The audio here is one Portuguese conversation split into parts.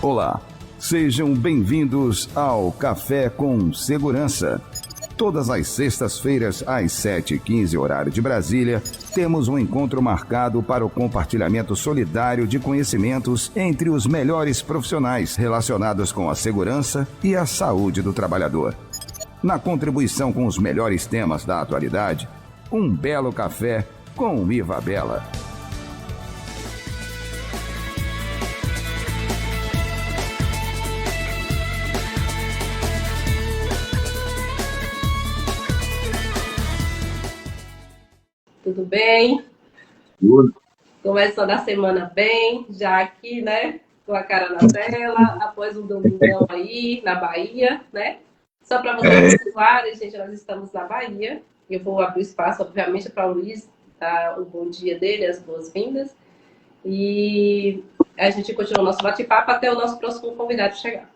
Olá, sejam bem-vindos ao Café com Segurança. Todas as sextas-feiras, às 7h15, horário de Brasília, temos um encontro marcado para o compartilhamento solidário de conhecimentos entre os melhores profissionais relacionados com a segurança e a saúde do trabalhador. Na contribuição com os melhores temas da atualidade, um belo café com Iva Bela. Tudo bem? Tudo. Começando a semana bem, já aqui, né? Com a cara na tela, após um domingão aí na Bahia, né? Só para vocês situarem, gente, nós estamos na Bahia. Eu vou abrir espaço, obviamente, para o Luiz dar o bom dia dele, as boas-vindas. E a gente continua o nosso bate-papo até o nosso próximo convidado chegar.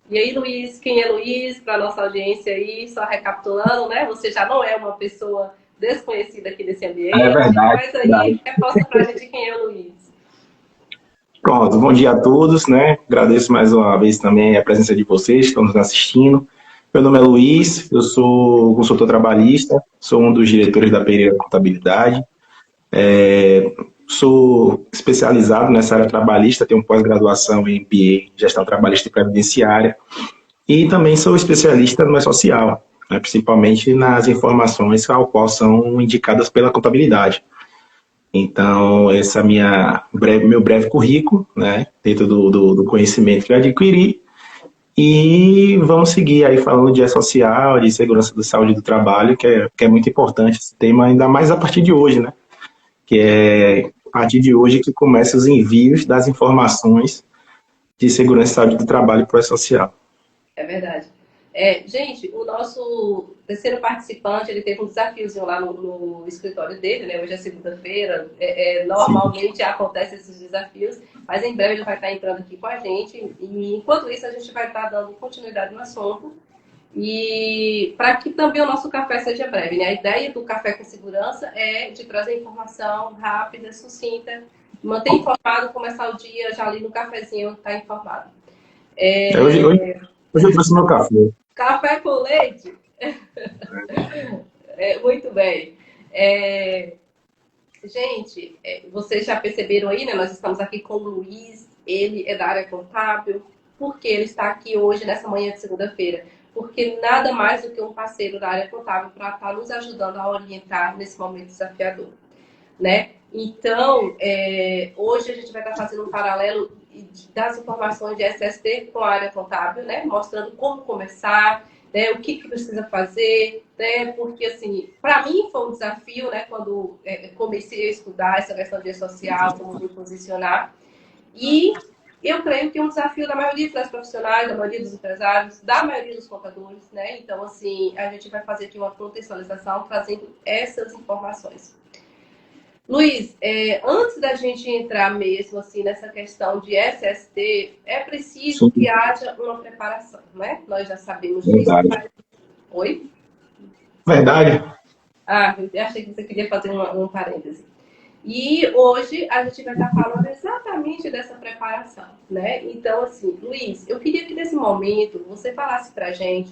E aí, Luiz, quem é Luiz? Para a nossa audiência aí, só recapitulando, né? Você já não é uma pessoa desconhecida aqui desse ambiente. É verdade. Mas aí, reforça pra gente quem é o Luiz. Pronto, bom dia a todos, né? Agradeço mais uma vez também a presença de vocês que estão nos assistindo. Meu nome é Luiz, eu sou consultor trabalhista, sou um dos diretores da Pereira Contabilidade. Sou especializado nessa área trabalhista, tenho pós-graduação em MBA, Gestão Trabalhista e Previdenciária. E também sou especialista no E-Social, né, principalmente nas informações ao qual são indicadas pela contabilidade. Então, esse é meu breve currículo, né, dentro do conhecimento que eu adquiri. E vamos seguir aí falando de E-Social, de segurança da saúde do trabalho, que é muito importante esse tema, ainda mais a partir de hoje, né? Que é a partir de hoje que começam os envios das informações de segurança e saúde do trabalho para o E-Social. É verdade. Gente, o nosso terceiro participante, ele teve um desafiozinho lá no escritório dele, né? Hoje é segunda-feira, normalmente acontecem esses desafios, mas em breve ele vai estar entrando aqui com a gente, e enquanto isso a gente vai estar dando continuidade no assunto, e para que também o nosso café seja breve, né? A ideia do Café com Segurança é de trazer informação rápida, sucinta, manter informado, começar o dia já ali no cafezinho, tá informado. Hoje eu trouxe meu café. Café com leite? Muito bem. Gente, vocês já perceberam aí, né? Nós estamos aqui com o Luiz, ele é da área contábil. Por que ele está aqui hoje, nessa manhã de segunda-feira? Porque nada mais do que um parceiro da área contábil para estar nos ajudando a orientar nesse momento desafiador, né? Então, hoje a gente vai estar fazendo um paralelo das informações de SST com a área contábil, né? Mostrando como começar, né? O que precisa fazer, né? Porque, assim, para mim foi um desafio, né? Quando comecei a estudar essa questão de social, como me posicionar. E eu creio que é um desafio da maioria das profissionais, da maioria dos empresários, da maioria dos contadores, né? Então, assim, a gente vai fazer aqui uma contextualização trazendo essas informações. Luiz, antes da gente entrar mesmo assim nessa questão de SST, é preciso que haja uma preparação, né? Nós já sabemos disso. Verdade. Oi? Verdade. Eu achei que você queria fazer um parêntese. E hoje a gente vai estar falando exatamente dessa preparação, né? Então, assim, Luiz, eu queria que nesse momento você falasse pra gente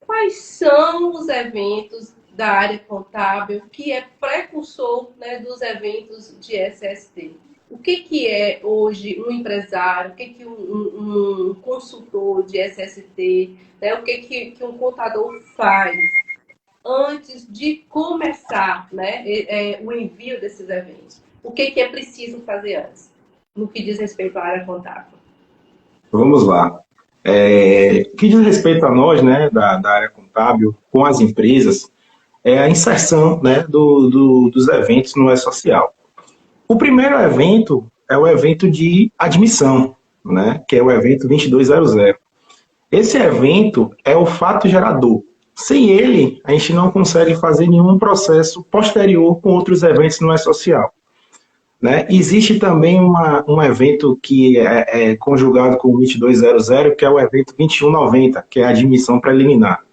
quais são os eventos da área contábil, que é precursor, né, dos eventos de SST. O que é hoje um empresário, o que um consultor de SST, né, o que um contador faz antes de começar, né, o envio desses eventos? O que é preciso fazer antes, no que diz respeito à área contábil? Vamos lá. O que diz respeito a nós, né, da área contábil, com as empresas, é a inserção, né, dos eventos no E-Social. O primeiro evento é o evento de admissão, né, que é o evento 2200. Esse evento é o fato gerador. Sem ele, a gente não consegue fazer nenhum processo posterior com outros eventos no E-Social. Né? Existe também um evento que é conjugado com o 2200, que é o evento 2190, que é a admissão preliminar.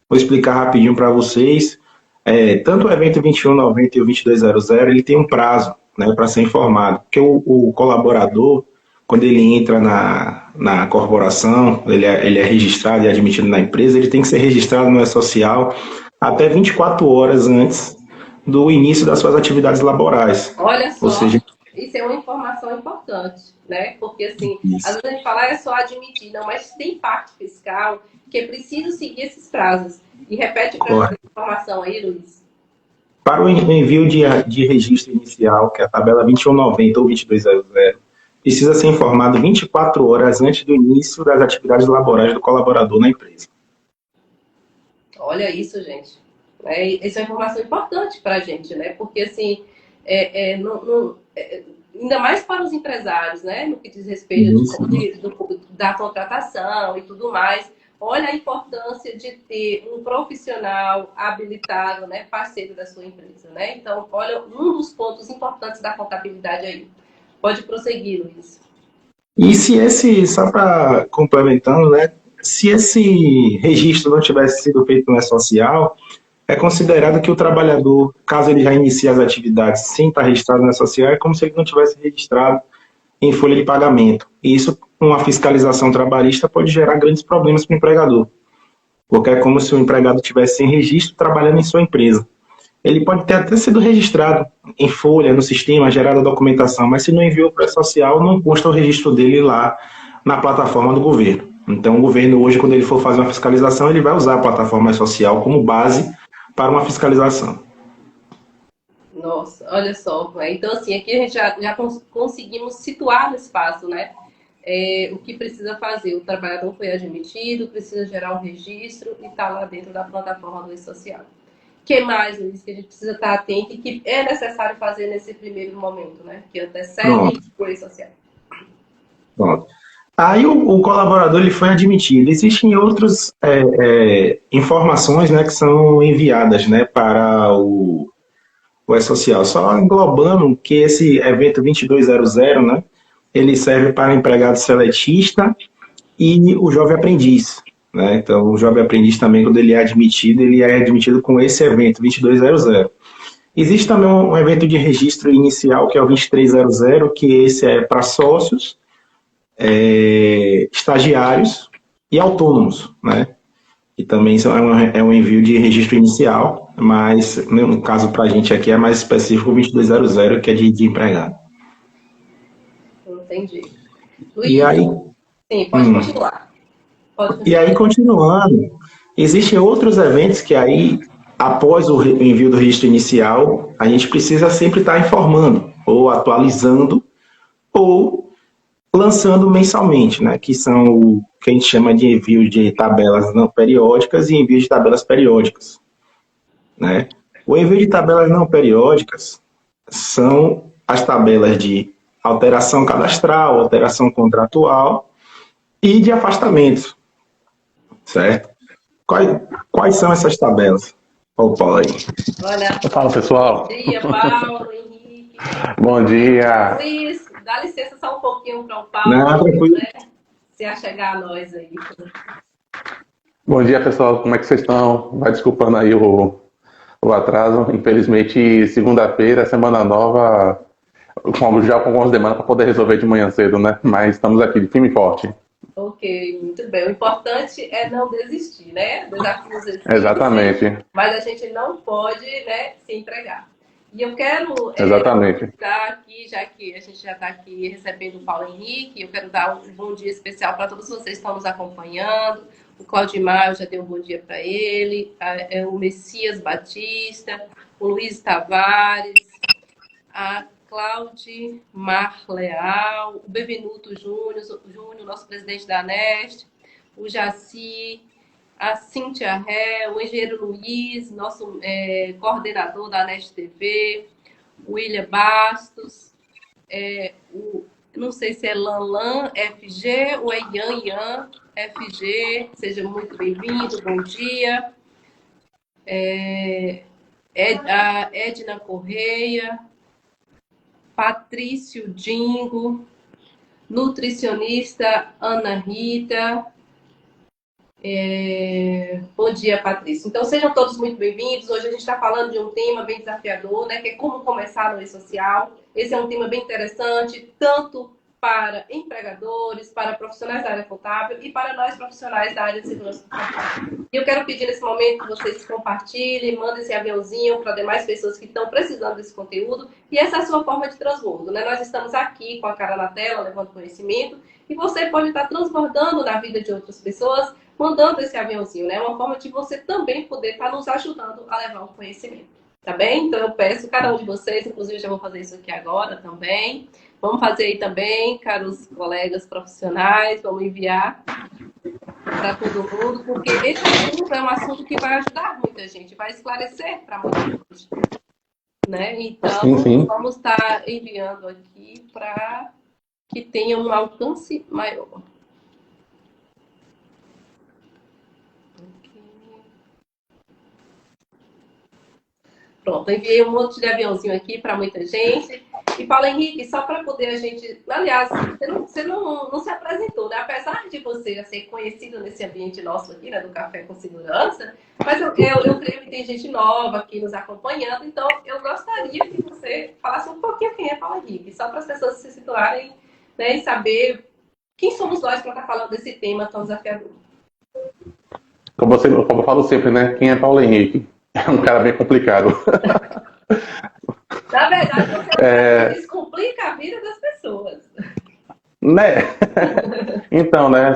Vou explicar rapidinho para vocês. Tanto o evento 2190 e o 2200, ele tem um prazo, né, para ser informado, porque o colaborador, quando ele entra na corporação, ele é registrado e admitido na empresa, ele tem que ser registrado no E-Social até 24 horas antes do início das suas atividades laborais. Olha só, Ou seja, isso é uma informação importante, né? Porque, assim, isso. às vezes a gente fala, é só admitir, não, mas tem parte fiscal que é preciso seguir esses prazos. E repete para essa informação aí, Luiz. Para o envio de registro inicial, que é a tabela 2190 ou 2200, precisa ser informado 24 horas antes do início das atividades laborais do colaborador na empresa. Olha isso, gente. Isso é uma informação importante para a gente, né? Porque, assim, ainda mais para os empresários, né? No que diz respeito da contratação e tudo mais. Olha a importância de ter um profissional habilitado, né? Parceiro da sua empresa, né? Então, olha, um dos pontos importantes da contabilidade aí. Pode prosseguir, Luiz. E só para complementando, né? Se esse registro não tivesse sido feito no E-Social, é considerado que o trabalhador, caso ele já inicie as atividades sem estar registrado no E-Social, é como se ele não tivesse registrado em folha de pagamento. E isso, com a fiscalização trabalhista, pode gerar grandes problemas para o empregador, porque é como se o empregado tivesse sem registro trabalhando em sua empresa. Ele pode ter até sido registrado em folha, no sistema, gerado a documentação, mas se não enviou para o E-Social, não consta o registro dele lá na plataforma do governo. Então, o governo hoje, quando ele for fazer uma fiscalização, ele vai usar a plataforma E-Social como base para uma fiscalização. Nossa, olha só. Então, assim, aqui a gente já conseguimos situar no espaço, né? O que precisa fazer. O trabalhador foi admitido, precisa gerar um registro e está lá dentro da plataforma do E-Social. O que mais, Luiz, que a gente precisa estar atento e que é necessário fazer nesse primeiro momento, né? Que antecede o E-Social. Pronto. Aí o colaborador ele foi admitido. Existem outras informações, né, que são enviadas, né, para o E-Social. Só englobando que esse evento 2200, né, ele serve para empregado seletista e o jovem aprendiz. Né? Então, o jovem aprendiz também, quando ele é admitido com esse evento 2200. Existe também um evento de registro inicial, que é o 2300, que esse é para sócios, estagiários e autônomos, né? E também é um envio de registro inicial, mas no caso para a gente aqui é mais específico o 2200, que é de empregado. Entendi. Luiz, e aí, sim, pode continuar. E aí, continuando, existem outros eventos que aí, após o envio do registro inicial, a gente precisa sempre estar informando, ou atualizando, ou lançando mensalmente, né? Que são o que a gente chama de envio de tabelas não periódicas e envio de tabelas periódicas. Né? O envio de tabelas não periódicas são as tabelas de alteração cadastral, alteração contratual e de afastamento. Certo? Quais são essas tabelas? Olha o Paulo aí. Fala, pessoal. Bom dia, Paulo, Henrique. Bom dia. Luiz, dá licença só um pouquinho para o Paulo. Não, tranquilo. Né? Se achegar a nós aí. Bom dia, pessoal. Como é que vocês estão? Vai desculpando aí o atraso. Infelizmente, segunda-feira, semana nova, já com algumas demandas para poder resolver de manhã cedo, né? Mas estamos aqui de firme e forte. Ok, muito bem. O importante é não desistir, né? Desafios existem, Exatamente. mas a gente não pode, né, se entregar. E eu quero dar aqui, já que a gente já está aqui recebendo o Paulo Henrique, eu quero dar um bom dia especial para todos vocês que estão nos acompanhando. O Claudimar, eu já dei um bom dia para ele, o Messias Batista, o Luiz Tavares, a Claudimar Leal, o Bevenuto Júnior, nosso presidente da ANEST, o Jaci, a Cíntia Ré, o engenheiro Luiz, nosso coordenador da ANEST TV, o William Bastos, não sei se é Lanlan FG ou é Yan FG, seja muito bem-vindo, bom dia. A Edna Correia, Patrício Dingo, nutricionista Ana Rita. Bom dia, Patrício. Então, sejam todos muito bem-vindos. Hoje a gente está falando de um tema bem desafiador, né? Que é como começar no E-Social. Esse é um tema bem interessante, tanto para empregadores, para profissionais da área contábil e para nós profissionais da área de segurança contábil. E eu quero pedir nesse momento que vocês compartilhem, mandem esse aviãozinho para demais pessoas que estão precisando desse conteúdo. E essa é a sua forma de transbordo, né? Nós estamos aqui com a cara na tela, levando conhecimento, e você pode estar transbordando na vida de outras pessoas, mandando esse aviãozinho, né? É uma forma de você também poder estar nos ajudando a levar o conhecimento, tá bem? Então eu peço cada um de vocês, inclusive já vou fazer isso aqui agora também. Vamos fazer aí também, caros colegas profissionais, vamos enviar para todo mundo, porque esse assunto é um assunto que vai ajudar muita gente, vai esclarecer para muita gente, né? Então, sim. Vamos estar enviando aqui para que tenha um alcance maior. Pronto, enviei um monte de aviãozinho aqui para muita gente. E Paulo Henrique, só para poder a gente... Aliás, você não se apresentou, né? Apesar de você já ser conhecido nesse ambiente nosso aqui, né? Do Café com Segurança, mas eu creio que tem gente nova aqui nos acompanhando, então eu gostaria que você falasse um pouquinho quem é Paulo Henrique, só para as pessoas se situarem, né? E saber quem somos nós para estar falando desse tema tão desafiador. Como eu falo sempre, né? Quem é Paulo Henrique? É um cara bem complicado. Na verdade, você descomplica a vida das pessoas. Né? Então, né?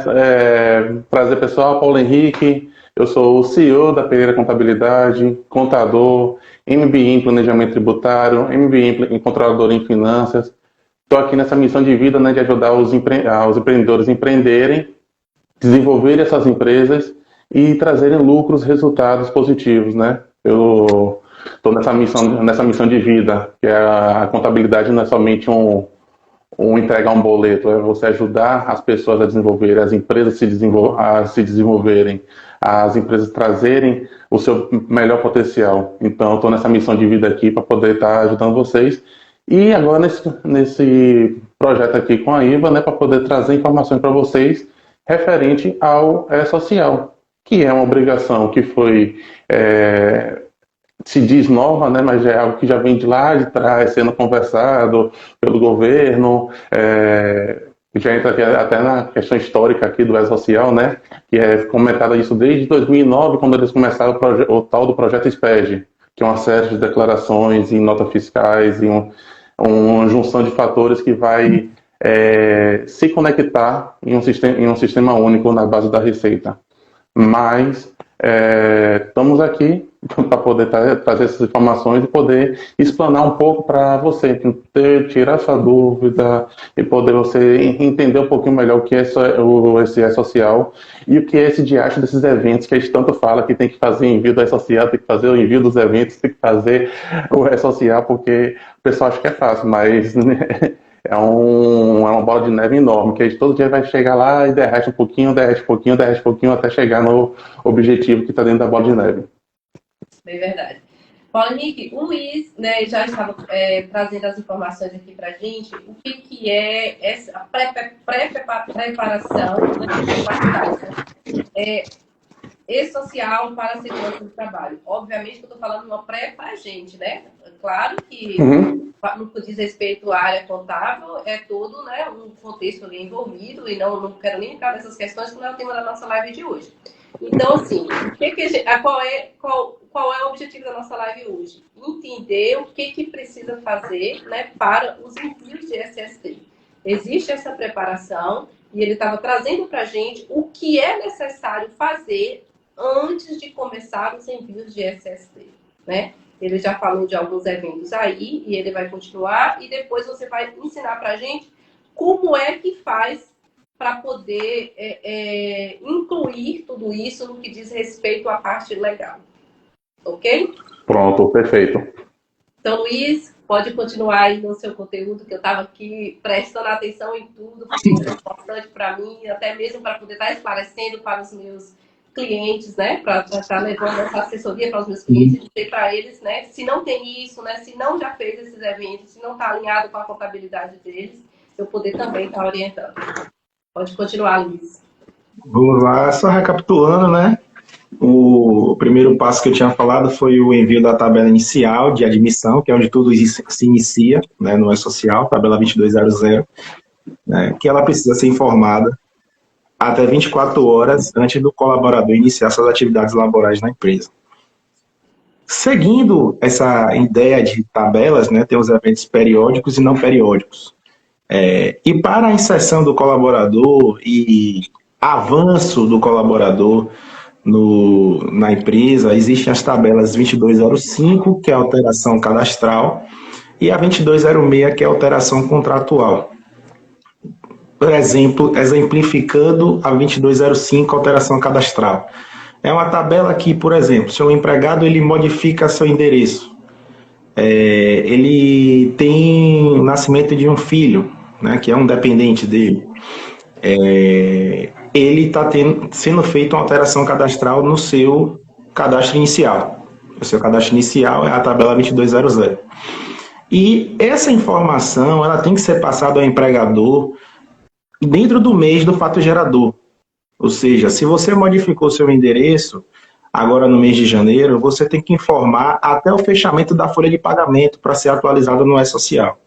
Prazer pessoal, Paulo Henrique. Eu sou o CEO da Pereira Contabilidade, contador, MBA em Planejamento Tributário, MBA em Controlador em Finanças. Estou aqui nessa missão de vida, né, de ajudar os empreendedores a empreenderem, desenvolverem essas empresas e trazerem lucros, resultados positivos, né? Eu estou nessa missão de vida, que a contabilidade não é somente entregar um boleto, é você ajudar as pessoas a desenvolverem, as empresas a se desenvolverem, as empresas trazerem o seu melhor potencial. Então, eu estou nessa missão de vida aqui para poder estar ajudando vocês. E agora nesse projeto aqui com a IVA, né, para poder trazer informações para vocês referente ao E-Social, que é uma obrigação que foi, se diz nova, né, mas já é algo que já vem de lá de trás, sendo conversado pelo governo, já entra até na questão histórica aqui do E-Social, né, que é comentada isso desde 2009, quando eles começaram o tal do projeto SPED, que é uma série de declarações e notas fiscais e uma junção de fatores que vai se conectar em um sistema único na base da Receita. Mas estamos aqui para poder trazer essas informações e poder explanar um pouco para você, tirar sua dúvida e poder você entender um pouquinho melhor o que é esse E-Social e o que é esse diacho desses eventos que a gente tanto fala que tem que fazer envio do E-Social, tem que fazer o envio dos eventos, tem que fazer o E-Social, porque o pessoal acha que é fácil, mas é uma bola de neve enorme, que a gente todo dia vai chegar lá e derrete um pouquinho, até chegar no objetivo que está dentro da bola de neve. Bem verdade. Paulo Henrique, o Luiz, né, já estava trazendo as informações aqui para a gente, o que é essa preparação, né, E-Social para a segurança do trabalho. Obviamente que eu estou falando uma pré para a gente, né? Claro que no que diz respeito à área contábil, é todo, né, um contexto ali envolvido, e não quero nem entrar nessas questões, que não é o tema da nossa live de hoje. Então, assim, qual é o objetivo da nossa live hoje? Entender o que precisa fazer, né, para os envios de SST. Existe essa preparação e ele estava trazendo para a gente o que é necessário fazer antes de começar os envios de SST, né? Ele já falou de alguns eventos aí e ele vai continuar e depois você vai ensinar para a gente como é que faz para poder incluir tudo isso no que diz respeito à parte legal. Ok? Pronto, perfeito. Então, Luiz, pode continuar aí no seu conteúdo, que eu estava aqui prestando atenção em tudo, porque é importante para mim, até mesmo para poder estar esclarecendo para os meus clientes, né? Para estar levando essa assessoria para os meus clientes e dizer para eles, né? Se não tem isso, né? Se não já fez esses eventos, se não está alinhado com a contabilidade deles, eu poder também estar orientando. Pode continuar, Luiz. Vamos lá, só recapitulando, né? O primeiro passo que eu tinha falado foi o envio da tabela inicial de admissão, que é onde tudo se inicia, né, no E-Social, tabela 2200. né, que ela precisa ser informada até 24 horas antes do colaborador iniciar suas atividades laborais na empresa. Seguindo essa ideia de tabelas, né, tem os eventos periódicos e não periódicos. E para a inserção do colaborador e avanço do colaborador na empresa, existem as tabelas 2205, que é a alteração cadastral, e a 2206, que é a alteração contratual. Por exemplo, exemplificando a 2205, alteração cadastral. É uma tabela que, por exemplo, se o empregado ele modifica seu endereço, ele tem o nascimento de um filho, né, que é um dependente dele, ele está sendo feita uma alteração cadastral no seu cadastro inicial. O seu cadastro inicial é a tabela 2200. E essa informação ela tem que ser passada ao empregador dentro do mês do fato gerador. Ou seja, se você modificou seu endereço, agora no mês de janeiro, você tem que informar até o fechamento da folha de pagamento para ser atualizada no E-Social.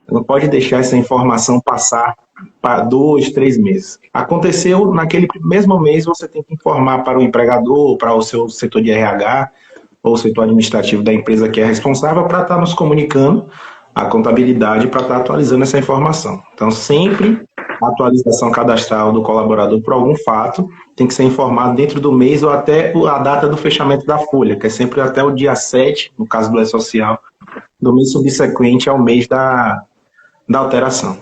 Não pode deixar essa informação passar para 2, 3 meses. Aconteceu, naquele mesmo mês, você tem que informar para o empregador, para o seu setor de RH, ou o setor administrativo da empresa que é responsável, para estar nos comunicando a contabilidade, para estar atualizando essa informação. Então, sempre a atualização cadastral do colaborador por algum fato tem que ser informado dentro do mês ou até a data do fechamento da folha, que é sempre até o dia 7, no caso do E-Social, do mês subsequente ao mês da alteração.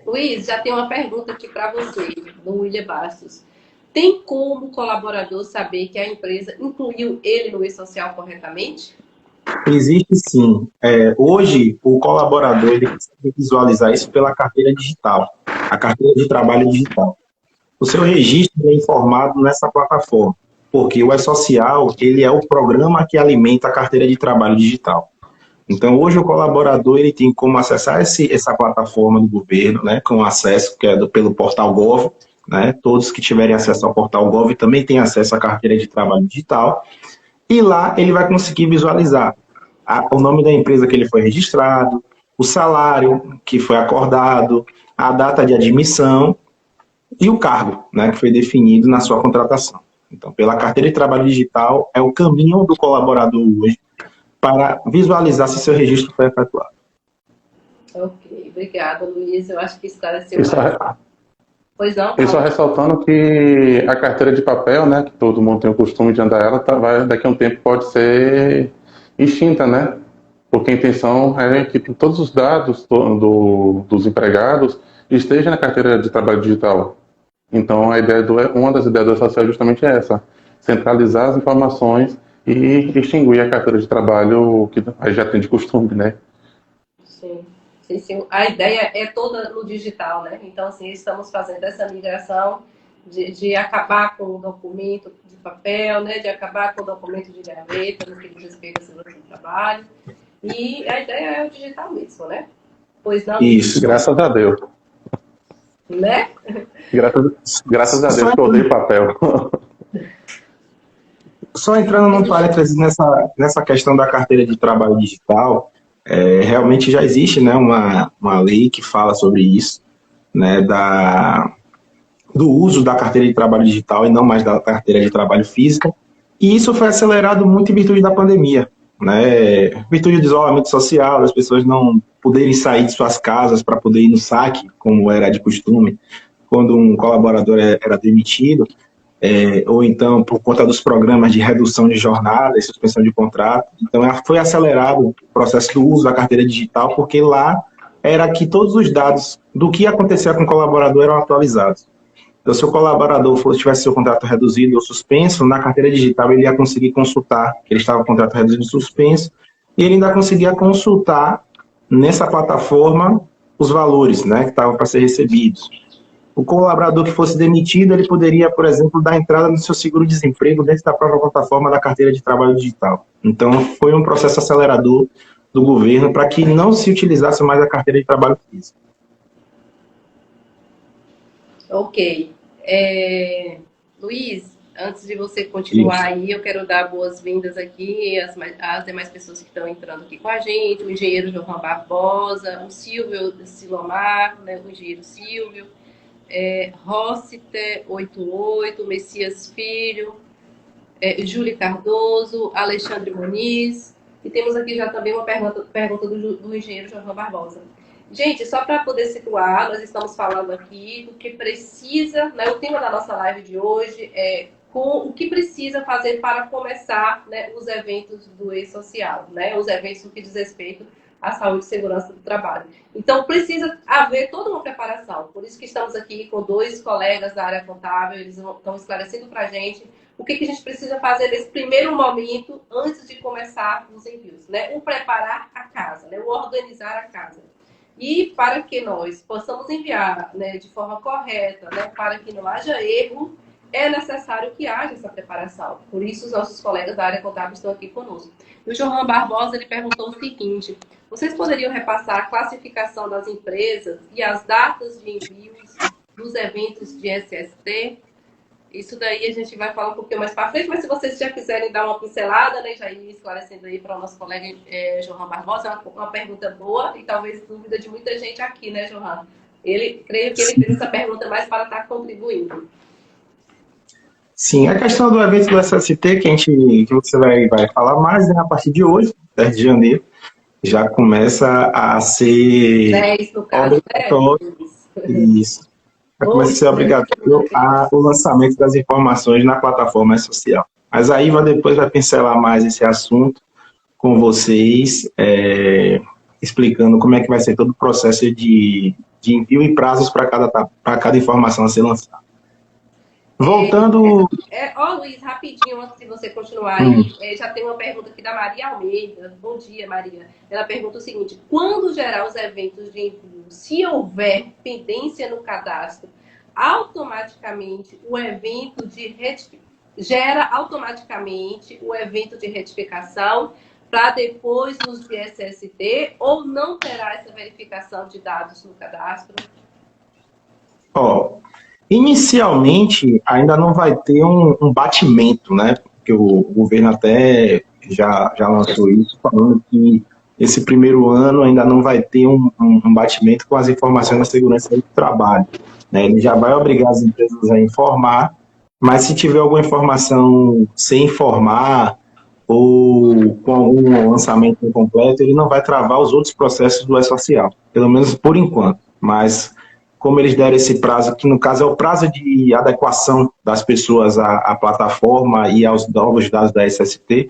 Luiz, já tem uma pergunta aqui para você, do William Bastos. Tem como o colaborador saber que a empresa incluiu ele no E-Social corretamente? Existe sim. Hoje, o colaborador ele consegue visualizar isso pela carteira digital, a carteira de trabalho digital. O seu registro é informado nessa plataforma, porque o E-Social ele é o programa que alimenta a carteira de trabalho digital. Então, hoje o colaborador ele tem como acessar essa plataforma do governo, né, com acesso que é pelo portal Gov, né, todos que tiverem acesso ao portal Gov também têm acesso à carteira de trabalho digital, e lá ele vai conseguir visualizar o nome da empresa que ele foi registrado, o salário que foi acordado, a data de admissão e o cargo, né, que foi definido na sua contratação. Então, pela carteira de trabalho digital, é o caminho do colaborador hoje para visualizar se seu registro foi efetuado. Ok, obrigada, Luiz. Eu acho que esclareceu. Pois não? E só ressaltando que a carteira de papel, né, que todo mundo tem o costume de andar ela, daqui a um tempo pode ser extinta, né? Porque a intenção é que todos os dados dos empregados estejam na carteira de trabalho digital. Então, uma das ideias do E-Social é justamente essa: centralizar as informações e extinguir a carteira de trabalho que já tem de costume, né? Sim. Sim. A ideia é toda no digital, né? Então, assim, estamos fazendo essa migração de acabar com o documento de papel, né? De acabar com o documento de gaveta, no que diz respeito à segurança do trabalho. E a ideia é o digital mesmo, né? Pois não? Isso, graças a Deus. Né? Graças a Deus que eu odeio papel. Só entrando num parênteses nessa questão da carteira de trabalho digital, realmente já existe, né, uma lei que fala sobre isso, né, do uso da carteira de trabalho digital e não mais da carteira de trabalho física, e isso foi acelerado muito em virtude da pandemia, né, em virtude do isolamento social, das pessoas não poderem sair de suas casas para poder ir no saque, como era de costume, quando um colaborador era demitido, ou então por conta dos programas de redução de jornada e suspensão de contrato. Então, foi acelerado o processo do uso da carteira digital, porque lá era que todos os dados do que acontecia com o colaborador eram atualizados. Então, se o colaborador tivesse seu contrato reduzido ou suspenso, na carteira digital ele ia conseguir consultar que ele estava com o contrato reduzido ou suspenso, e ele ainda conseguia consultar nessa plataforma os valores, né, que estavam para ser recebidos. O colaborador que fosse demitido, ele poderia, por exemplo, dar entrada no seu seguro-desemprego dentro da própria plataforma da carteira de trabalho digital. Então, foi um processo acelerador do governo para que não se utilizasse mais a carteira de trabalho físico. Ok. Luiz, Antes de você continuar Isso. aí, eu quero dar boas-vindas aqui às demais pessoas que estão entrando aqui com a gente, o engenheiro João Barbosa, o Silvio Silomar, né, o engenheiro Silvio, Rossiter 88, Messias Filho, Júlia Cardoso, Alexandre Muniz, e temos aqui já também uma pergunta do engenheiro João Barbosa. Gente, só para poder situar, nós estamos falando aqui do que precisa, né, o tema da nossa live de hoje é com o que precisa fazer para começar, né, os eventos do E-Social, né, os eventos no que diz respeito à saúde e segurança do trabalho. Então, precisa haver toda uma preparação. Por isso que estamos aqui com 2 colegas da área contábil, eles estão esclarecendo para a gente o que a gente precisa fazer nesse primeiro momento antes de começar os envios, né? O preparar a casa, né? O organizar a casa. E para que nós possamos enviar, né, de forma correta, né, para que não haja erro, é necessário que haja essa preparação. Por isso, os nossos colegas da área contábil estão aqui conosco. E o João Barbosa ele perguntou o seguinte: vocês poderiam repassar a classificação das empresas e as datas de envios dos eventos de SST? Isso daí a gente vai falar um pouquinho mais para frente, mas se vocês já quiserem dar uma pincelada, né, já ir esclarecendo aí para o nosso colega João Barbosa, é uma pergunta boa e talvez dúvida de muita gente aqui, né, João? Creio que ele fez essa pergunta mais para estar contribuindo. Sim, a questão do evento do SST, que você vai falar mais, né, a partir de hoje, 10 de janeiro, já começa a ser 10, no caso, obrigatório. Isso. Já começa a ser obrigatório o lançamento das informações na plataforma social. Mas aí depois vai pincelar mais esse assunto com vocês, explicando como é que vai ser todo o processo de envio e prazos para cada informação a ser lançada. Voltando... Luiz, rapidinho, antes de você continuar aí, já tem uma pergunta aqui da Maria Almeida. Bom dia, Maria. Ela pergunta o seguinte: quando gerar os eventos de envio, se houver pendência no cadastro, automaticamente o evento gera automaticamente o evento de retificação para depois nos de SST, ou não terá essa verificação de dados no cadastro? Inicialmente, ainda não vai ter um batimento, né? Porque o governo até já lançou isso, falando que esse primeiro ano ainda não vai ter um batimento com as informações da segurança do trabalho, né? Ele já vai obrigar as empresas a informar, mas se tiver alguma informação sem informar ou com algum lançamento incompleto, ele não vai travar os outros processos do E-Social, pelo menos por enquanto. Mas como eles deram esse prazo, que no caso é o prazo de adequação das pessoas à plataforma e aos novos dados da SST,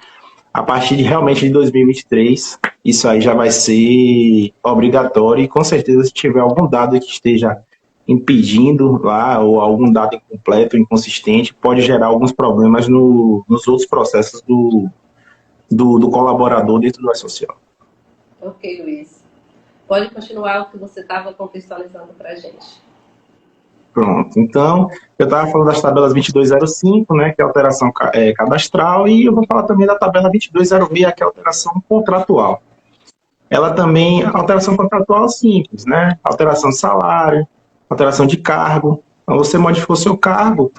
a partir realmente de 2023, isso aí já vai ser obrigatório, e com certeza se tiver algum dado que esteja impedindo lá, ou algum dado incompleto, inconsistente, pode gerar alguns problemas nos outros processos do colaborador dentro do E-Social. Ok, Luiz. Pode continuar o que você estava contextualizando para a gente. Pronto. Então, eu estava falando das tabelas 2205, né, que é a alteração cadastral, e eu vou falar também da tabela 2206, que é a alteração contratual. Ela também, a alteração contratual simples, né, alteração de salário, alteração de cargo. Então, você modificou seu cargo,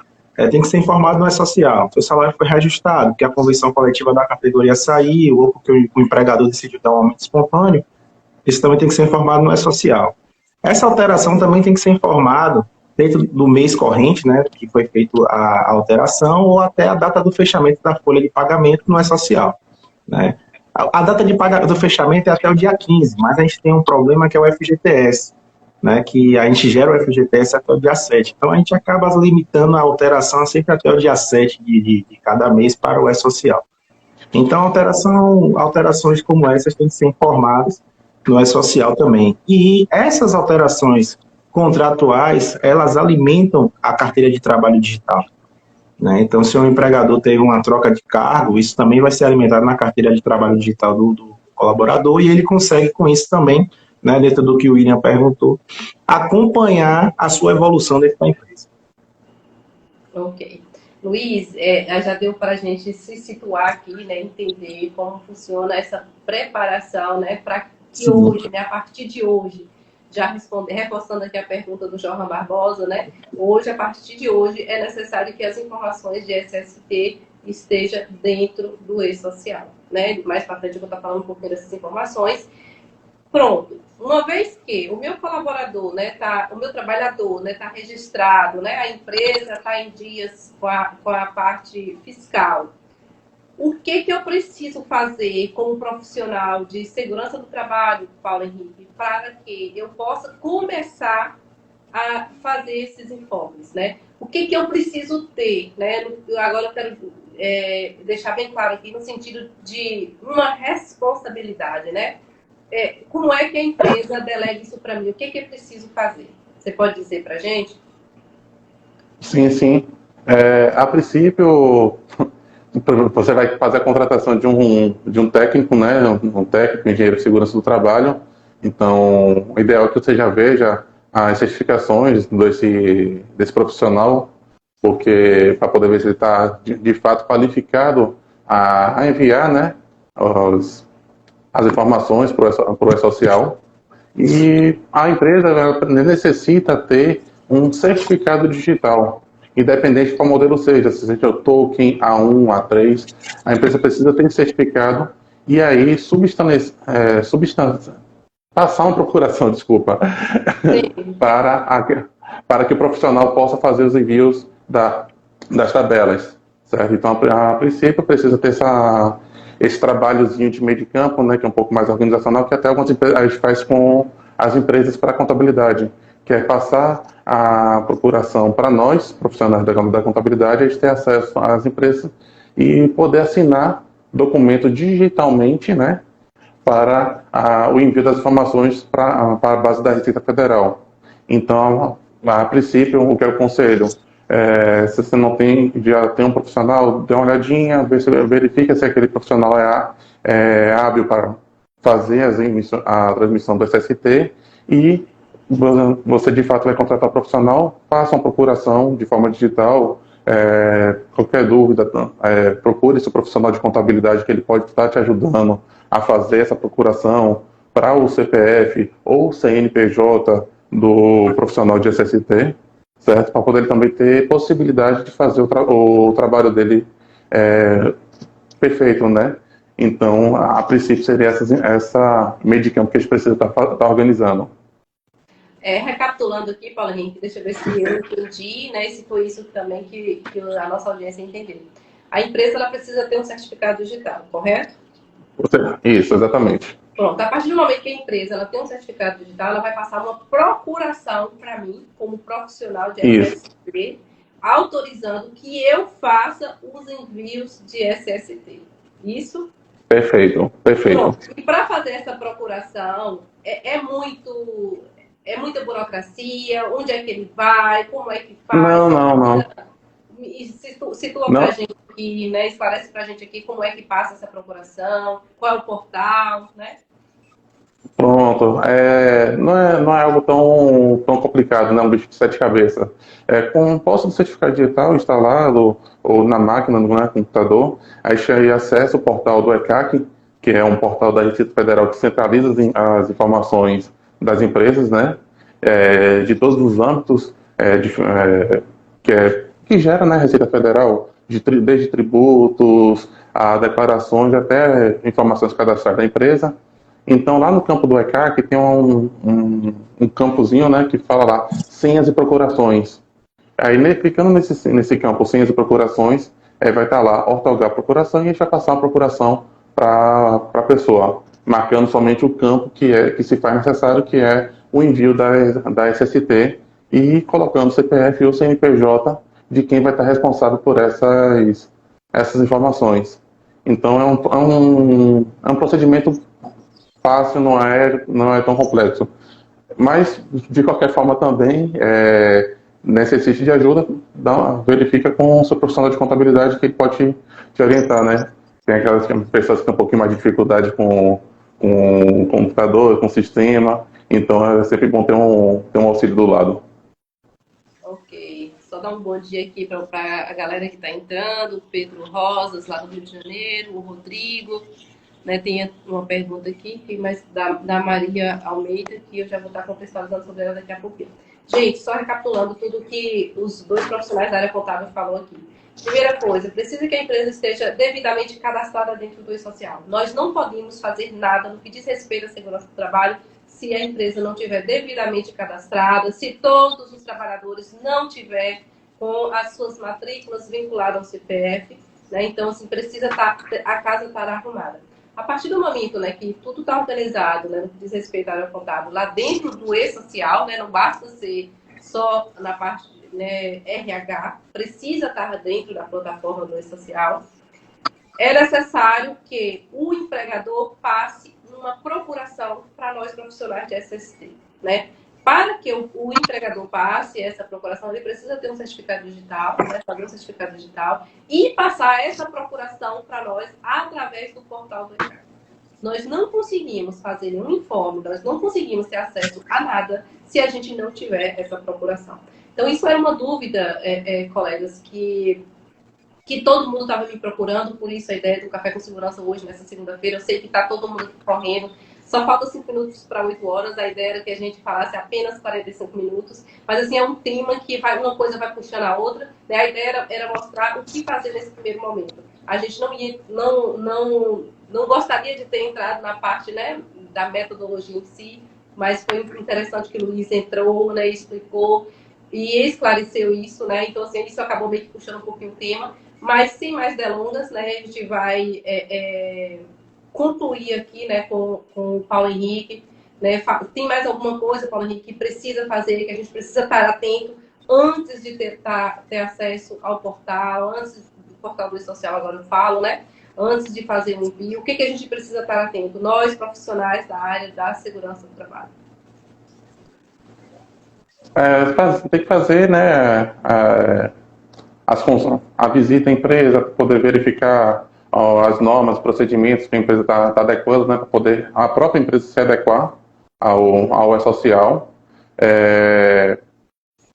tem que ser informado no E-Social. Seu salário foi reajustado, porque a convenção coletiva da categoria saiu, ou porque o empregador decidiu dar um aumento espontâneo. Isso também tem que ser informado no E-Social. Essa alteração também tem que ser informado dentro do mês corrente, né, que foi feita a alteração, ou até a data do fechamento da folha de pagamento no E-Social, né. A data do fechamento é até o dia 15, mas a gente tem um problema que é o FGTS, né, que a gente gera o FGTS até o dia 7. Então, a gente acaba limitando a alteração sempre até o dia 7 de cada mês para o E-Social. Então, alterações como essas têm que ser informadas no E-Social também. E essas alterações contratuais, elas alimentam a carteira de trabalho digital, né? Então, se um empregador teve uma troca de cargo, isso também vai ser alimentado na carteira de trabalho digital do colaborador, e ele consegue com isso também, né, dentro do que o William perguntou, acompanhar a sua evolução dentro da empresa. Ok. Luiz, já deu para a gente se situar aqui, né, entender como funciona essa preparação, né, para que hoje, né, a partir de hoje, já reforçando aqui a pergunta do Johan Barbosa, né? Hoje, a partir de hoje, é necessário que as informações de SST estejam dentro do e-social, né? Mais para frente eu vou estar falando um pouquinho dessas informações. Pronto. Uma vez que o meu colaborador, né, o meu trabalhador, né, tá registrado, né, a empresa está em dias com a parte fiscal, o que eu preciso fazer como profissional de segurança do trabalho, Paulo Henrique, para que eu possa começar a fazer esses informes, né? O que eu preciso ter, né? Agora eu quero deixar bem claro aqui no sentido de uma responsabilidade, né? Como é que a empresa delega isso para mim? O que eu preciso fazer? Você pode dizer para a gente? Sim, sim. A princípio, você vai fazer a contratação de um técnico, né? Um técnico, engenheiro de segurança do trabalho. Então, o ideal é que você já veja as certificações desse profissional, porque para poder ver se ele está de fato qualificado a enviar, né? As informações para o e-social. E a empresa necessita ter um certificado digital, independente de qual modelo seja, se seja o token A1, A3, a empresa precisa ter esse certificado e aí passar uma procuração, desculpa, para que o profissional possa fazer os envios das tabelas, certo? Então, a princípio, precisa ter esse trabalhozinho de meio de campo, né, que é um pouco mais organizacional, que até algumas empresas a gente faz com as empresas para a contabilidade, que é passar a procuração para nós, profissionais da contabilidade, a gente ter acesso às empresas e poder assinar documento digitalmente, né, para o envio das informações para a base da Receita Federal. Então, a princípio, o que eu aconselho, se você não tem, já tem um profissional, dê uma olhadinha, verifica se aquele profissional é hábil para fazer a transmissão do SST e você de fato vai contratar um profissional, faça uma procuração de forma digital, qualquer dúvida, procure esse profissional de contabilidade que ele pode estar te ajudando a fazer essa procuração para o CPF ou CNPJ do profissional de SST, certo? Para poder ele também ter possibilidade de fazer o trabalho dele perfeito, né? Então, a princípio seria essa meio de campo que a gente precisa estar organizando. Recapitulando aqui, Paulo Henrique, deixa eu ver se eu entendi, né? Se foi isso também que a nossa audiência entendeu. A empresa ela precisa ter um certificado digital, correto? Isso, exatamente. Pronto, a partir do momento que a empresa ela tem um certificado digital, ela vai passar uma procuração para mim, como profissional de SST, autorizando que eu faça os envios de SST. Isso? Perfeito, perfeito. Pronto. E para fazer essa procuração, é muita burocracia, onde é que ele vai, como é que faz? Não. Situa para a gente aqui, né? Esclarece para a gente aqui como é que passa essa procuração, qual é o portal, né? Pronto. Não é algo tão complicado, né? Um bicho de sete cabeças. Com o posse do certificado digital instalado ou na máquina, no computador, a gente aí acessa o portal do ECAC, que é um portal da Receita Federal que centraliza as informações das empresas, né? De todos os âmbitos que gera, né, Receita Federal, desde tributos, a declarações, até informações cadastrais da empresa. Então, lá no campo do ECAC tem um campozinho, né, que fala lá, senhas e procurações. Aí, clicando nesse campo, senhas e procurações, vai estar lá, ortogar procuração, e a gente vai passar uma procuração para a pessoa, marcando somente o campo que se faz necessário, que é o envio da SST, e colocando o CPF e o CNPJ de quem vai estar responsável por essas informações. Então, é um procedimento fácil, não é tão complexo. Mas, de qualquer forma, também necessite de ajuda, verifica com o seu profissional de contabilidade que ele pode te orientar, né? Tem aquelas pessoas que têm um pouquinho mais de dificuldade com o computador, com o sistema, então é sempre bom ter um auxílio do lado. Ok, só dar um bom dia aqui para a galera que está entrando, o Pedro Rosas, lá do Rio de Janeiro, o Rodrigo, né? Tem uma pergunta aqui, mas da Maria Almeida, que eu já vou estar contextualizando sobre ela daqui a pouquinho. Gente, só recapitulando tudo que os dois profissionais da área contábil falou aqui. Primeira coisa, precisa que a empresa esteja devidamente cadastrada dentro do E-Social. Nós não podemos fazer nada no que diz respeito à segurança do trabalho se a empresa não tiver devidamente cadastrada, se todos os trabalhadores não tiver com as suas matrículas vinculadas ao CPF, né? Então, assim, precisa a casa estar arrumada. A partir do momento, né, que tudo está organizado, né, no que diz respeito à área contábil, lá dentro do E-Social, né, não basta ser só na parte, né, RH, precisa estar dentro da plataforma do E-Social. É necessário que o empregador passe uma procuração para nós profissionais de SST, né? Para que o empregador passe essa procuração, ele precisa ter um certificado digital, né? Fazer um certificado digital e passar essa procuração para nós através do portal do ECAD. Nós não conseguimos fazer um informe, nós não conseguimos ter acesso a nada se a gente não tiver essa procuração. Então, isso era uma dúvida, colegas, que todo mundo estava me procurando, por isso a ideia do Café com Segurança hoje, nessa segunda-feira. Eu sei que está todo mundo correndo, só falta 5 minutos para 8 horas, a ideia era que a gente falasse apenas 45 minutos, mas assim, é um tema que uma coisa vai puxando a outra, né? A ideia era mostrar o que fazer nesse primeiro momento. A gente não gostaria de ter entrado na parte, né, da metodologia em si, mas foi interessante que o Luiz entrou, né, explicou e esclareceu isso, né? Então, assim, isso acabou meio que puxando um pouquinho o tema. Mas, sem mais delongas, né, a gente vai concluir aqui, né, com o Paulo Henrique. Né? Tem mais alguma coisa, Paulo Henrique, que precisa fazer, que a gente precisa estar atento antes de ter acesso ao portal, antes do portal do E-Social, agora eu falo, né? Antes de fazer um envio, o que a gente precisa estar atento? Nós, profissionais da área da segurança do trabalho. Tem que fazer, né, a visita à empresa, para poder verificar as normas, procedimentos que a empresa está adequando, né, para poder a própria empresa se adequar ao E-Social.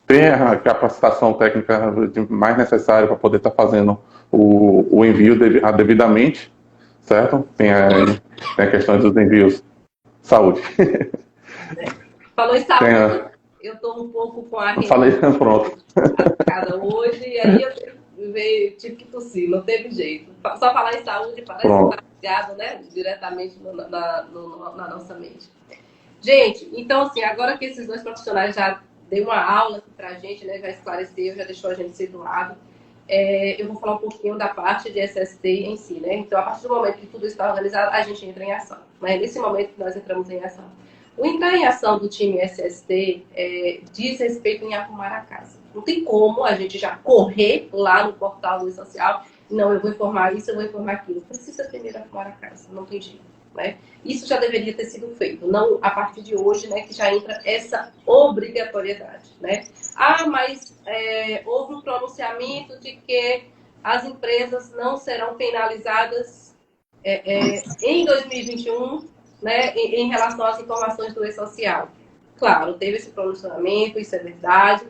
Ter a capacitação técnica mais necessária para poder estar fazendo o envio devidamente, certo? Tem a questão dos envios. Saúde. Falou em saúde. Eu estou um pouco com a Falei, pronto. Hoje, e aí eu tive que tossir, não teve jeito. Só falar em saúde parece que está ligado, né, diretamente na nossa mente. Gente, então, assim, agora que esses dois profissionais já deu uma aula aqui pra gente, né, já esclareceu, já deixou a gente situado, eu vou falar um pouquinho da parte de SST em si, né? Então, a partir do momento que tudo está organizado, a gente entra em ação. Mas é nesse momento que nós entramos em ação. O entrar em ação do time SST diz respeito em arrumar a casa. Não tem como a gente já correr lá no portal do E-Social, não, eu vou informar isso, eu vou informar aquilo. Precisa primeiro arrumar a casa, não tem jeito. Né? Isso já deveria ter sido feito, não a partir de hoje, né, que já entra essa obrigatoriedade. Né? Mas houve um pronunciamento de que as empresas não serão penalizadas em 2021, né, em relação às informações do E-Social. Claro, teve esse pronunciamento, isso é verdade,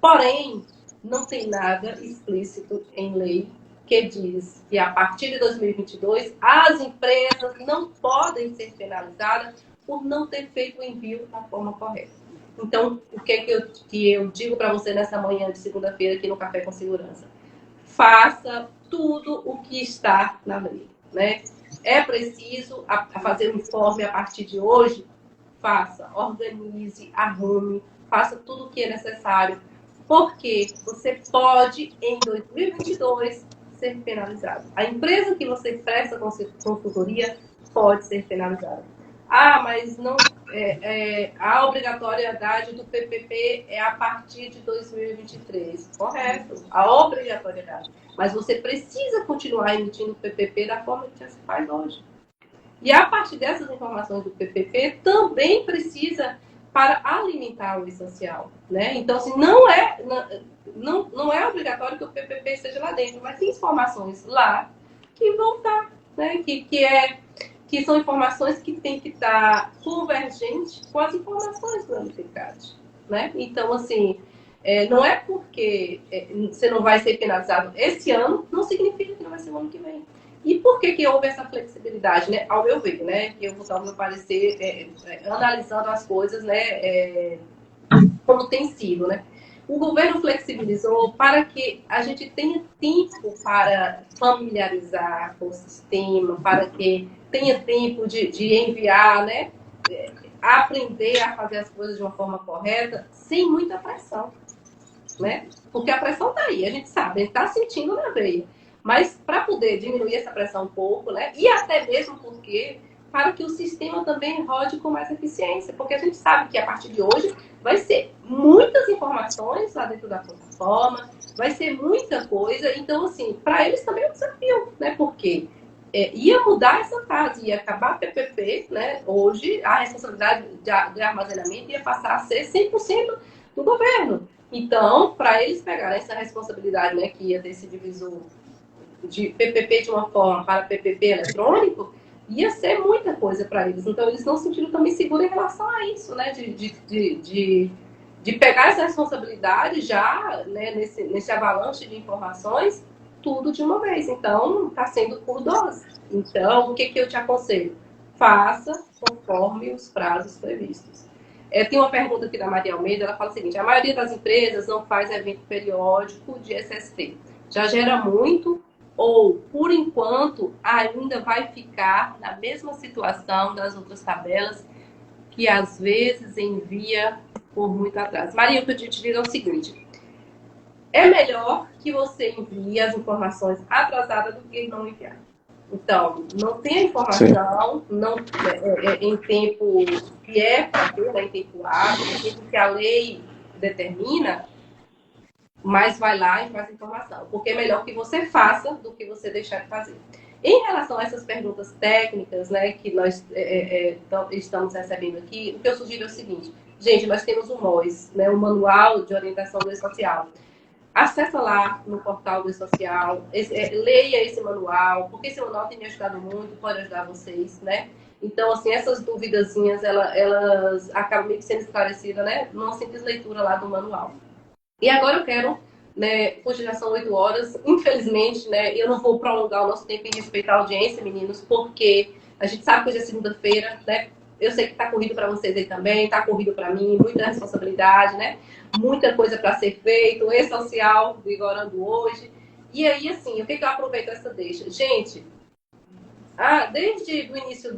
porém, não tem nada explícito em lei que diz que a partir de 2022 as empresas não podem ser penalizadas por não ter feito o envio da forma correta. Então, o que é que eu digo para você nessa manhã de segunda-feira aqui no Café com Segurança? Faça tudo o que está na lei, né? É preciso fazer um informe a partir de hoje? Faça, organize, arrume, faça tudo o que é necessário, porque você pode, em 2022, ser penalizado. A empresa que você presta consultoria pode ser penalizada. Mas não a obrigatoriedade do PPP é a partir de 2023. Correto, a obrigatoriedade. Mas você precisa continuar emitindo o PPP da forma que já se faz hoje. E a partir dessas informações do PPP, também precisa para alimentar o E-Social. Né? Então, assim, não é obrigatório que o PPP esteja lá dentro, mas tem informações lá que vão estar, né? Que são informações que têm que estar convergentes com as informações do Unificad. Né? Então, assim, não é porque você não vai ser penalizado esse ano, não significa que não vai ser no ano que vem. E por que houve essa flexibilidade, né? Ao meu ver, né? Eu vou dar o meu parecer analisando as coisas, né? Como tem sido, né? O governo flexibilizou para que a gente tenha tempo para familiarizar com o sistema, para que tenha tempo de enviar, né? Aprender a fazer as coisas de uma forma correta, sem muita pressão, né? Porque a pressão está aí, a gente sabe, a gente está sentindo na veia. Mas para poder diminuir essa pressão um pouco, né? E até mesmo porque para que o sistema também rode com mais eficiência, porque a gente sabe que a partir de hoje vai ser muitas informações lá dentro da plataforma, vai ser muita coisa, então assim, para eles também é um desafio, né? Porque ia mudar essa fase, ia acabar a PPP, né? Hoje a responsabilidade de armazenamento ia passar a ser 100% do governo. Então, para eles pegarem essa responsabilidade, né, que ia ter esse divisor de PPP de uma forma para PPP eletrônico, ia ser muita coisa para eles. Então, eles não se sentiram também seguros em relação a isso, né? De pegar essa responsabilidade já, né, nesse avalanche de informações, tudo de uma vez. Então, está sendo por dose. Então, o que eu te aconselho? Faça conforme os prazos previstos. Tem uma pergunta aqui da Maria Almeida, ela fala o seguinte: a maioria das empresas não faz evento periódico de SST. Já gera muito ou, por enquanto, ainda vai ficar na mesma situação das outras tabelas, que às vezes envia por muito atraso. Maria, o que eu te digo é o seguinte: é melhor que você envie as informações atrasadas do que não enviar. Então, não tem a informação não, em tempo que é para ter, né, em tempo hábil, em tempo que a lei determina, mas vai lá e faz a informação. Porque é melhor que você faça do que você deixar de fazer. Em relação a essas perguntas técnicas, né, que nós estamos recebendo aqui, o que eu sugiro é o seguinte: gente, nós temos o MOS, né, o Manual de Orientação do E-Social. Acessa lá no portal do E-Social, leia esse manual, porque esse manual tem me ajudado muito, pode ajudar vocês, né? Então, assim, essas duvidazinhas, elas acabam meio que sendo esclarecidas, né? Numa simples leitura lá do manual. E agora eu quero, né, hoje já são 8 horas, infelizmente, né, eu não vou prolongar o nosso tempo em respeito à audiência, meninos, porque a gente sabe que hoje é segunda-feira, né? Eu sei que está corrido para vocês aí também, está corrido para mim, muita responsabilidade, né? Muita coisa para ser feito, E-Social vigorando hoje. E aí, assim, o que eu aproveito essa deixa? Gente, desde o início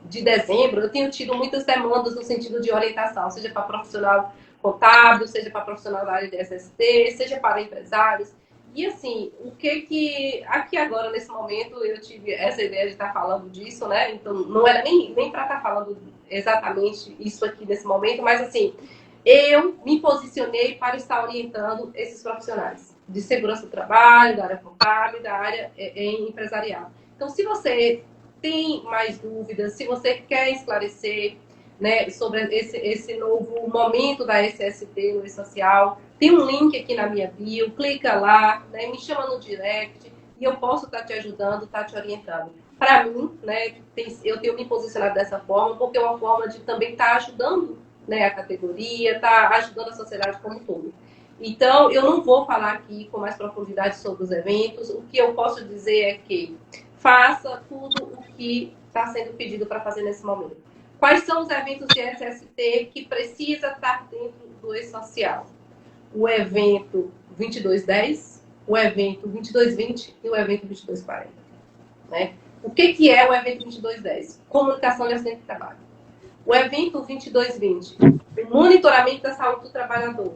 de dezembro, eu tenho tido muitas demandas no sentido de orientação, seja para profissional contábil, seja para profissional da área de SST, seja para empresários. E assim, o que aqui agora, nesse momento, eu tive essa ideia de estar falando disso, né? Então, não era nem para estar falando exatamente isso aqui nesse momento, mas assim, eu me posicionei para estar orientando esses profissionais de segurança do trabalho, da área contábil, da área empresarial. Então, se você tem mais dúvidas, se você quer esclarecer, né, sobre esse novo momento da SST no E-Social, tem um link aqui na minha bio, clica lá, né, me chama no direct e eu posso estar te ajudando, estar te orientando. Para mim, né, eu tenho me posicionado dessa forma porque é uma forma de também estar ajudando, né, a categoria, estar ajudando a sociedade como um todo. Então, eu não vou falar aqui com mais profundidade sobre os eventos. O que eu posso dizer é que faça tudo o que está sendo pedido para fazer nesse momento. Quais são os eventos de SST que precisa estar dentro do E-Social? O evento 2210, o evento 2220 e o evento 2240. Né? O que é o evento 2210? Comunicação de acidente de trabalho. O evento 2220, monitoramento da saúde do trabalhador.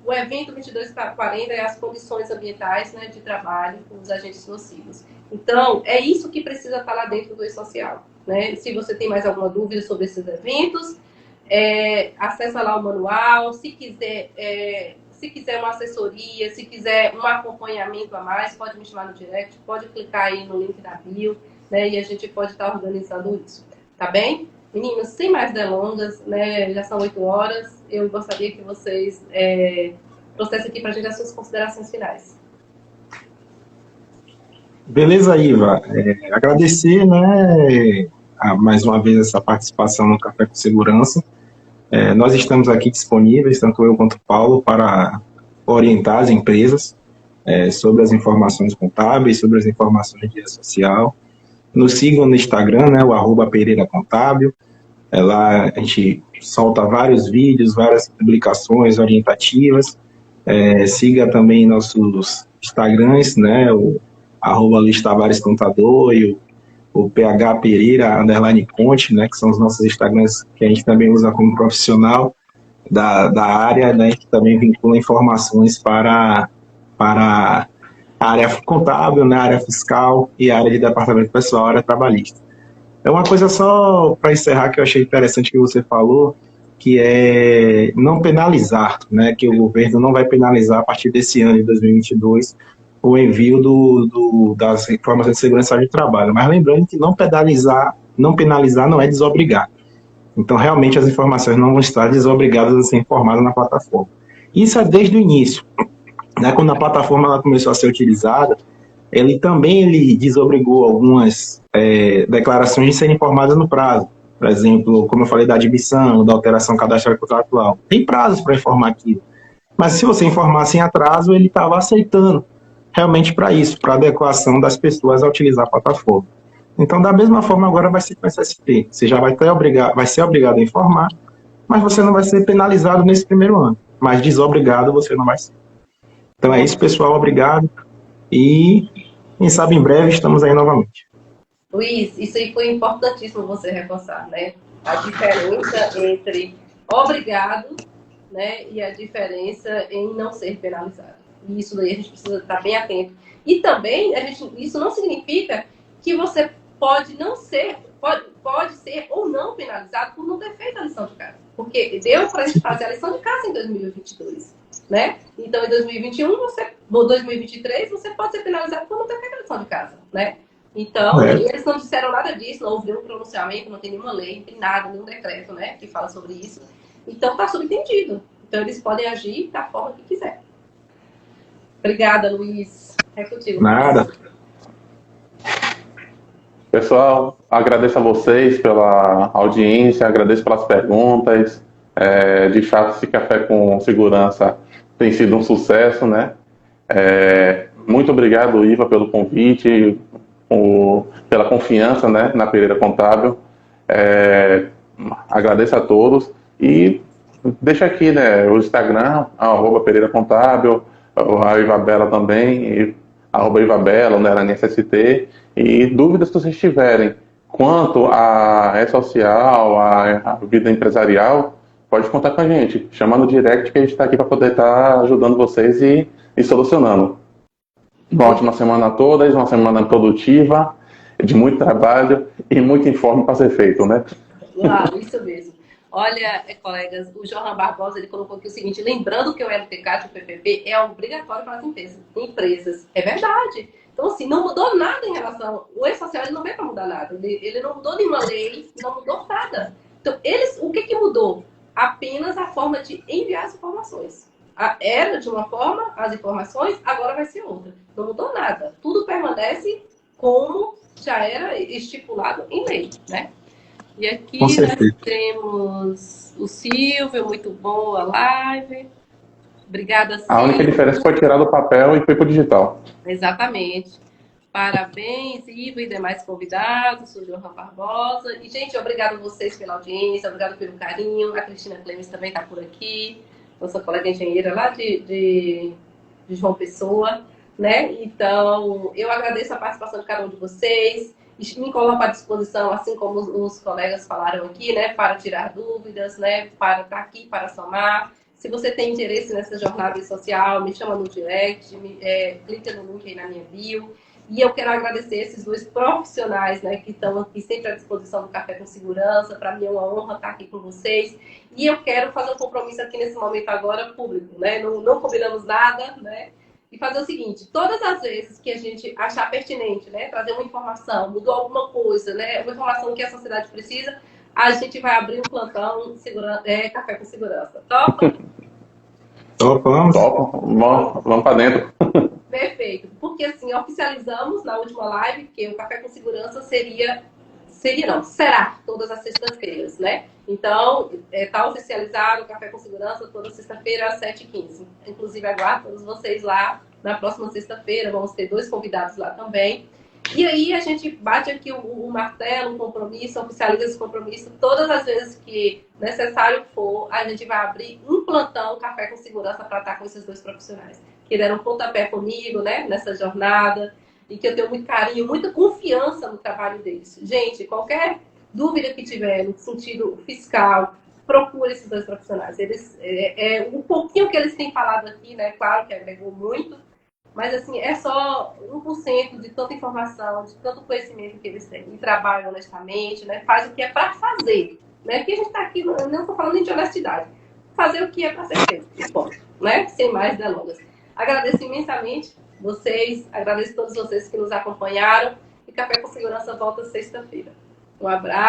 O evento 2240 é as condições ambientais, né, de trabalho com os agentes nocivos. Então, é isso que precisa estar lá dentro do E-Social. Né? Se você tem mais alguma dúvida sobre esses eventos, acessa lá o manual. Se quiser uma assessoria, se quiser um acompanhamento a mais, pode me chamar no direct, pode clicar aí no link da bio, né? E a gente pode estar organizando isso. Tá bem? Meninos, sem mais delongas, né? Já são 8 horas. Eu gostaria que vocês trouxessem aqui para a gente as suas considerações finais. Beleza, Iva. Agradecer, né, mais uma vez essa participação no Café com Segurança. Nós estamos aqui disponíveis, tanto eu quanto o Paulo, para orientar as empresas. sobre as informações contábeis, sobre as informações de direito social. Nos sigam no Instagram, né, o @Pereira Contábil. Lá a gente solta vários vídeos, várias publicações orientativas. Siga também nossos Instagrams, né, o @Luiz Tavares Contador e o PH Pereira _Ponte, né, que são os nossos Instagrams que a gente também usa como profissional da área, né, que também vincula informações para a área contábil, né, a área fiscal e a área de departamento pessoal, a área trabalhista. É uma coisa só para encerrar que eu achei interessante que você falou, que é não penalizar, né, que o governo não vai penalizar a partir desse ano de 2022 o envio das informações de segurança de trabalho. Mas lembrando que não penalizar não é desobrigar. Então, realmente, as informações não vão estar desobrigadas a ser informadas na plataforma. Isso é desde o início. Né, quando a plataforma ela começou a ser utilizada, ele desobrigou algumas declarações de serem informadas no prazo. Por exemplo, como eu falei da admissão, da alteração cadastral contratual. Tem prazos para informar aquilo. Mas se você informasse em atraso, ele estava aceitando realmente para isso, para adequação das pessoas a utilizar a plataforma. Então, da mesma forma, agora vai ser com o SST. Você já vai ser obrigado a informar, mas você não vai ser penalizado nesse primeiro ano. Mas desobrigado você não vai ser. Então é isso, pessoal. Obrigado. E, quem sabe, em breve estamos aí novamente. Luiz, isso aí foi importantíssimo você reforçar, né? A diferença entre obrigado, né, e a diferença em não ser penalizado. E isso daí a gente precisa estar bem atento. E também, isso não significa que você pode ser ou não penalizado por não ter feito a lição de casa. Porque deu para a gente fazer a lição de casa em 2022, né? Então, em 2021, ou 2023, você pode ser penalizado por não ter feito a lição de casa, né? Então, eles não disseram nada disso, não houve nenhum pronunciamento, não tem nenhuma lei, não tem nada, nenhum decreto, né, que fala sobre isso. Então, está subentendido. Então, eles podem agir da forma que quiser. Obrigada, Luiz. É contigo. Nada. Pessoal, agradeço a vocês pela audiência, agradeço pelas perguntas. De fato, esse Café com Segurança tem sido um sucesso, né? Muito obrigado, Iva, pelo convite, pela confiança, né, na Pereira Contábil. Agradeço a todos e deixa aqui, né, o Instagram, @Pereira Contábil, a Ivabela também, @Ivabela, _SST, e dúvidas que vocês tiverem quanto a social, a vida empresarial, pode contar com a gente, chama no direct que a gente está aqui para poder estar ajudando vocês e solucionando. Uma ótima semana a todas, uma semana produtiva, de muito trabalho e muito informe para ser feito, né? Claro, isso mesmo. Olha, colegas, o Johan Barbosa ele colocou aqui o seguinte, lembrando que o LTCAT e o PPP é obrigatório para as empresas. É verdade. Então, assim, não mudou nada em relação... O E-Social não veio para mudar nada. Ele não mudou nenhuma lei, não mudou nada. Então, o que mudou? Apenas a forma de enviar as informações. Era de uma forma, as informações, agora vai ser outra. Não mudou nada. Tudo permanece como já era estipulado em lei, né? E aqui nós temos o Silvio, muito boa live. Obrigada, Silvio. A única diferença foi tirar do papel e foi para o digital. Exatamente. Parabéns, Ivo e demais convidados, o Johan Barbosa. E, gente, obrigado a vocês pela audiência, obrigado pelo carinho. A Cristina Clemes também está por aqui, nossa colega engenheira lá de João Pessoa, né? Então, eu agradeço a participação de cada um de vocês. Me coloco à disposição, assim como os colegas falaram aqui, né? Para tirar dúvidas, né? Para estar aqui, para somar. Se você tem interesse nessa jornada social, me chama no direct, clica no link aí na minha bio. E eu quero agradecer esses dois profissionais, né, que estão aqui sempre à disposição do Café com Segurança. Para mim é uma honra estar aqui com vocês. E eu quero fazer um compromisso aqui nesse momento agora público, né? Não combinamos nada, né? E fazer o seguinte, todas as vezes que a gente achar pertinente, né, trazer uma informação, mudou alguma coisa, né, uma informação que a sociedade precisa, a gente vai abrir um plantão Café com Segurança. Topa? Topamos. Vamos para dentro. Perfeito. Porque assim, oficializamos na última live que o Café com Segurança será todas as sextas-feiras, né? Então, está oficializado o Café com Segurança toda sexta-feira às 7h15. Inclusive, aguardo todos vocês lá Na próxima sexta-feira vamos ter 2 convidados lá também. E aí a gente bate aqui o martelo, o compromisso, oficializa esse compromisso. Todas as vezes que necessário for, a gente vai abrir um plantão Café com Segurança para estar com esses 2 profissionais. Que deram pontapé comigo, né, nessa jornada. E que eu tenho muito carinho, muita confiança no trabalho deles. Gente, qualquer dúvida que tiver no sentido fiscal, procure esses 2 profissionais. Eles, um pouquinho que eles têm falado aqui, né, claro que agregou muito, mas, assim, é só 1% de tanta informação, de tanto conhecimento que eles têm. E trabalham honestamente, né? Faz o que é para fazer. Né? Porque a gente está aqui, não estou falando nem de honestidade. Fazer o que é para ser feito. Ponto, né? Sem mais delongas. Agradeço imensamente vocês, agradeço a todos vocês que nos acompanharam. E Café com Segurança volta sexta-feira. Um abraço.